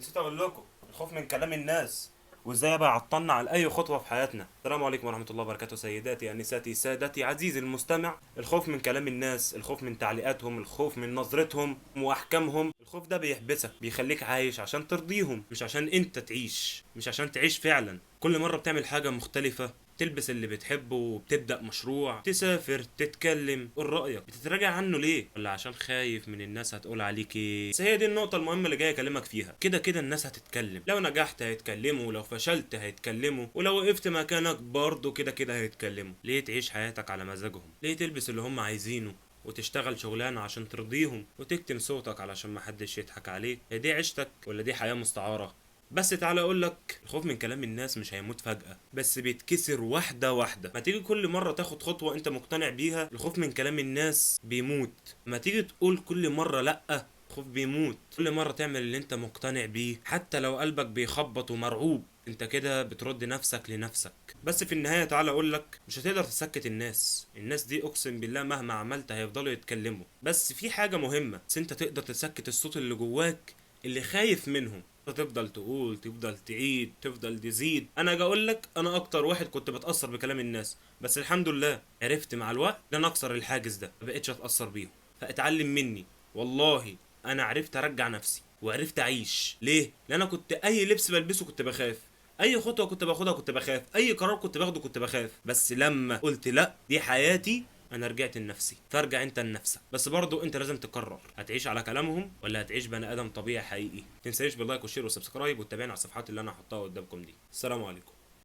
نسيت اقول لكم الخوف من كلام الناس وازاي بقى عطلنا على اي خطوه في حياتنا. السلام عليكم ورحمه الله وبركاته، سيداتي انساتي سادتي عزيزي المستمع. الخوف من كلام الناس، الخوف من تعليقاتهم، الخوف من نظرتهم واحكامهم. الخوف ده بيحبسك، بيخليك عايش عشان ترضيهم مش عشان انت تعيش، مش عشان تعيش فعلا. كل مره بتعمل حاجه مختلفه، تلبس اللي بتحبه وبتبدأ مشروع، تسافر، تتكلم، قول رأيك، بتتراجع عنه ليه؟ ولا عشان خايف من الناس هتقول عليك ايه؟ بس هي دي النقطة المهمة اللي جاي اكلمك فيها. كده كده الناس هتتكلم، لو نجحت هيتكلموا، ولو فشلت هيتكلموا، ولو وقفت مكانك برضه كده كده هيتكلموا. ليه تعيش حياتك على مزاجهم؟ ليه تلبس اللي هم عايزينه وتشتغل شغلانة عشان ترضيهم وتكتم صوتك علشان محدش يضحك عليك؟ هي دي عيشتك ولا دي حياة مستعارة؟ بس تعالى اقول لك، الخوف من كلام الناس مش هيموت فجأة، بس بيتكسر واحدة واحدة. ما تيجي كل مرة تاخد خطوة انت مقتنع بيها، الخوف من كلام الناس بيموت. ما تيجي تقول كل مرة لأ، الخوف بيموت. كل مرة تعمل اللي انت مقتنع بيه حتى لو قلبك بيخبط ومرعوب، انت كده بترد نفسك لنفسك. بس في النهاية تعالى اقول لك، مش هتقدر تسكت الناس دي اقسم بالله مهما عملت هيفضلوا يتكلموا. بس في حاجة مهمة، بس انت تقدر تسكت الصوت اللي جواك اللي خايف منهم. تفضل تقول، تفضل تعيد، تفضل تزيد. انا اجي اقول لك، انا اكتر واحد كنت بتاثر بكلام الناس، بس الحمد لله عرفت مع الوقت ان انا اكسر الحاجز ده، ما بقتش اتاثر بيهم. فاتعلم مني والله. انا عرفت ارجع نفسي وعرفت اعيش. ليه؟ لان انا كنت اي لبس بلبسه كنت بخاف، اي خطوه كنت باخدها كنت بخاف، اي قرار كنت باخده كنت بخاف. بس لما قلت لا، دي حياتي، انا رجعت لنفسي. فارجع انت لنفسك، بس برضو انت لازم تقرر، هتعيش على كلامهم ولا هتعيش بني ادم طبيعي حقيقي. متنساش باللايك والشير والسبسكرايب وتتابعنا على الصفحات اللي انا هحطها قدامكم دي. السلام عليكم.